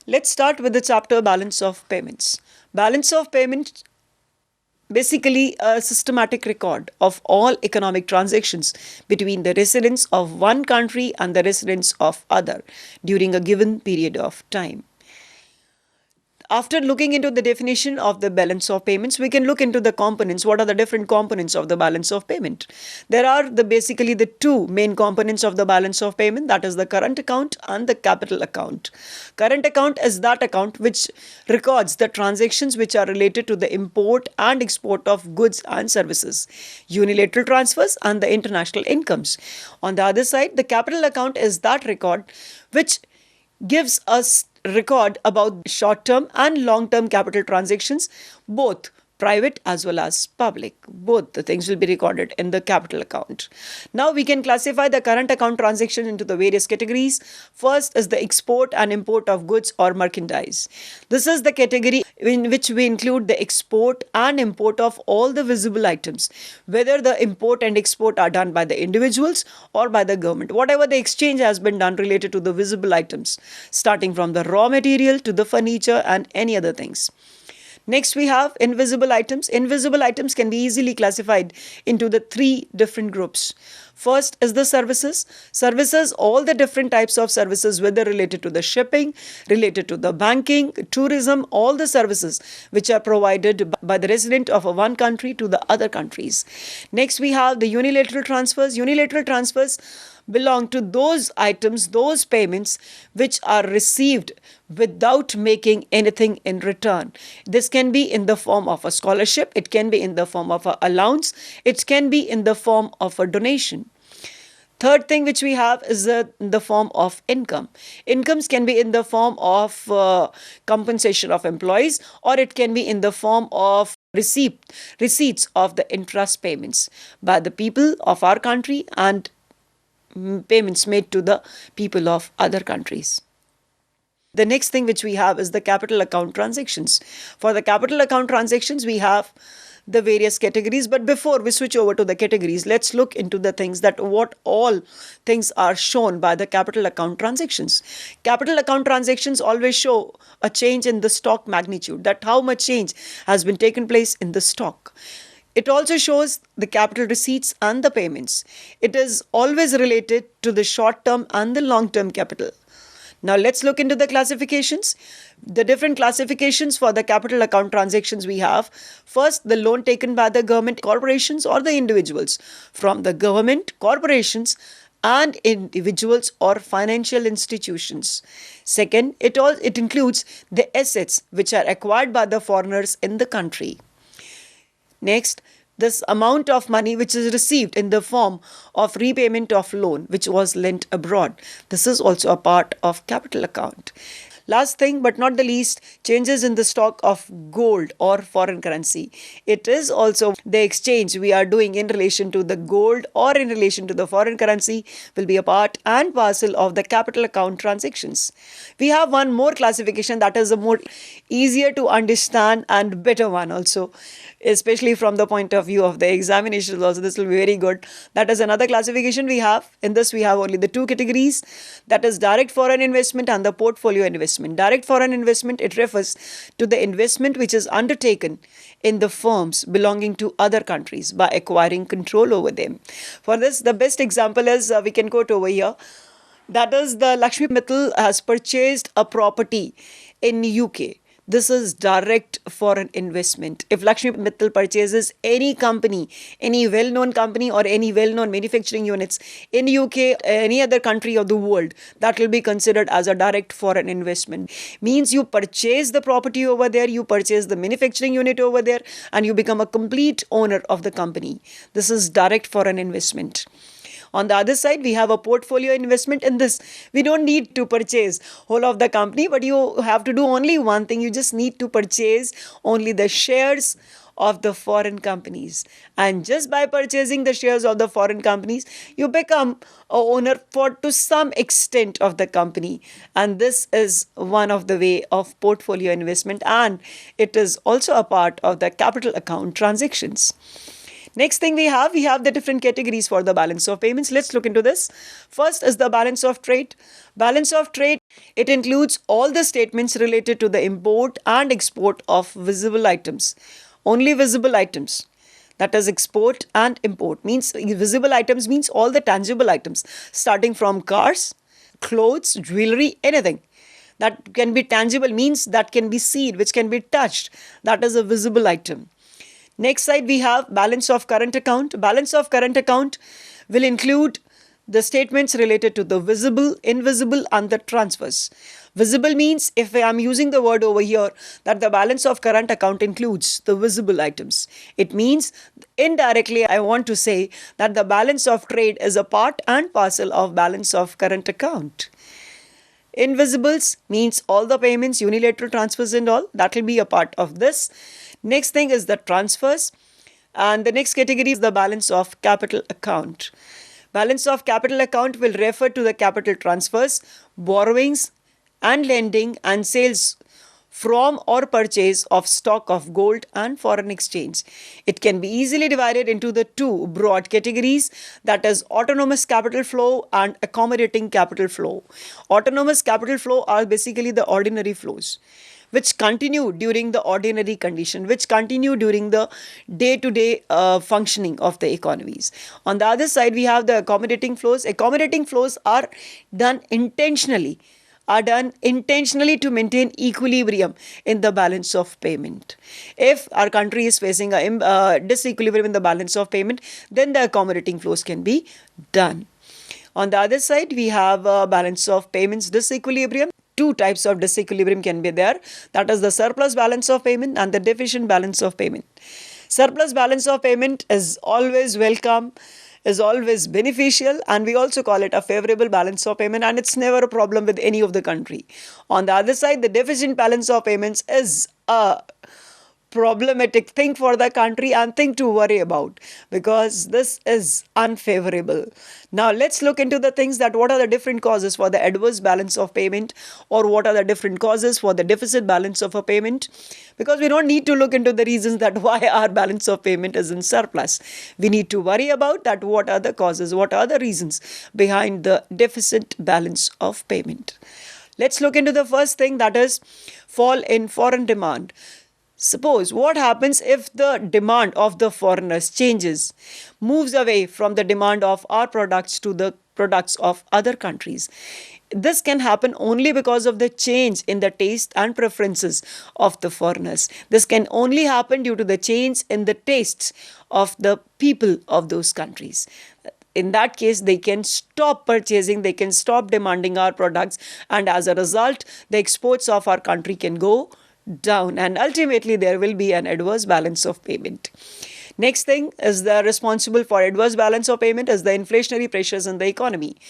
Let's start with the chapter Balance of Payments. Balance of Payments basically a systematic record of all economic transactions between the residents of one country and the residents of other during a given period of time. After looking into the definition of the balance of payments, we can look into the components. What are the different components of the balance of payment? There are basically the two main components of the balance of payment, that is the current account and the capital account. Current account is that account which records the transactions which are related to the import and export of goods and services, unilateral transfers and the international incomes. On the other side, the capital account is that record which gives us record about short-term and long-term capital transactions, both private as well as public. Both the things will be recorded in the capital account. Now we can classify the current account transaction into the various categories. First is the export and import of goods or merchandise. This is the category in which we include the export and import of all the visible items, whether the import and export are done by the individuals or by the government. Whatever the exchange has been done related to the visible items, starting from the raw material to the furniture and any other things. Next, we have invisible items. Invisible items can be easily classified into the three different groups. First is the services. Services, all the different types of services, whether related to the shipping, related to the banking, tourism, all the services which are provided by the resident of one country to the other countries. Next, we have the unilateral transfers. Unilateral transfers belong to those items, those payments which are received without making anything in return. This can be in the form of a scholarship, it can be in the form of an allowance, it can be in the form of a donation. Third thing which we have is the form of income. Incomes can be in the form of compensation of employees, or it can be in the form of receipts of the interest payments by the people of our country and payments made to the people of other countries. The next thing which we have is the capital account transactions. For the capital account transactions, we have the various categories. But before we switch over to the categories, let's look into the things that what all things are shown by the capital account transactions. Capital account transactions always show a change in the stock magnitude, that how much change has been taken place in the stock. It also shows the capital receipts and the payments. It is always related to the short-term and the long-term capital. Now let's look into the classifications. The different classifications for the capital account transactions we have. First, the loan taken by the government, corporations or the individuals from the government, corporations and individuals or financial institutions. Second, it includes the assets which are acquired by the foreigners in the country. Next, this amount of money which is received in the form of repayment of loan which was lent abroad. This is also a part of capital account. Last thing but not the least, changes in the stock of gold or foreign currency. It is also the exchange we are doing in relation to the gold or in relation to the foreign currency will be a part and parcel of the capital account transactions. We have one more classification that is a more easier to understand and better one also, especially from the point of view of the examinations also. This will be very good. That is another classification we have. In this we have only the two categories, that is direct foreign investment and the portfolio investment. Direct foreign investment, it refers to the investment which is undertaken in the firms belonging to other countries by acquiring control over them. For this, the best example is we can quote over here. That is, the Lakshmi Mittal has purchased a property in UK. This is direct foreign investment. If Lakshmi Mittal purchases any company, any well-known company or any well-known manufacturing units in UK, any other country of the world, that will be considered as a direct foreign investment. Means you purchase the property over there, you purchase the manufacturing unit over there, and you become a complete owner of the company. This is direct foreign investment. On the other side, we have a portfolio investment. In this, we don't need to purchase whole of the company, but you have to do only one thing. You just need to purchase only the shares of the foreign companies. And just by purchasing the shares of the foreign companies, you become a owner to some extent of the company. And this is one of the way of portfolio investment, and it is also a part of the capital account transactions. Next thing we have the different categories for the balance of payments. Let's look into this. First is the balance of trade. Balance of trade It includes all the statements related to the import and export of visible items. Only visible items. That is export and import. Means visible items means all the tangible items, starting from cars, clothes, jewelry, anything. That can be tangible means that can be seen, which can be touched. That is a visible item. Next side we have balance of current account. Balance of current account will include the statements related to the visible, invisible and the transfers. Visible means if I am using the word over here that the balance of current account includes the visible items. It means indirectly I want to say that the balance of trade is a part and parcel of balance of current account. Invisibles means all the payments, unilateral transfers and all, that will be a part of this. Next thing is the transfers. And the next category is the balance of capital account. Balance of capital account will refer to the capital transfers, borrowings and lending and sales from or purchase of stock of gold and foreign exchange. It can be easily divided into the two broad categories, that is autonomous capital flow and accommodating capital flow. Autonomous capital flow are basically the ordinary flows which continue during the ordinary condition, which continue during the day-to-day functioning of the economies. On the other side, we have the accommodating flows. Accommodating flows are done intentionally to maintain equilibrium in the balance of payment. If our country is facing a disequilibrium in the balance of payment, then the accommodating flows can be done. On the other side, we have a balance of payments disequilibrium. Two types of disequilibrium can be there. That is the surplus balance of payment and the deficient balance of payment. Surplus balance of payment is always welcome, is always beneficial, and we also call it a favorable balance of payment, and it's never a problem with any of the country. On the other side, the deficient balance of payments is a problematic thing for the country and thing to worry about, because this is unfavorable. Now let's look into the things that what are the different causes for the adverse balance of payment, or what are the different causes for the deficit balance of a payment, because we don't need to look into the reasons that why our balance of payment is in surplus. We need to worry about that what are the causes, what are the reasons behind the deficit balance of payment. Let's look into the first thing, that is fall in foreign demand. Suppose what happens if the demand of the foreigners changes, moves away from the demand of our products to the products of other countries. This can happen only because of the change in the taste and preferences of the foreigners. This can only happen due to the change in the tastes of the people of those countries. In that case, they can stop purchasing, they can stop demanding our products, and as a result, the exports of our country can go down, and ultimately there will be an adverse balance of payment. Next thing is the responsible for adverse balance of payment is the inflationary pressures in the economy.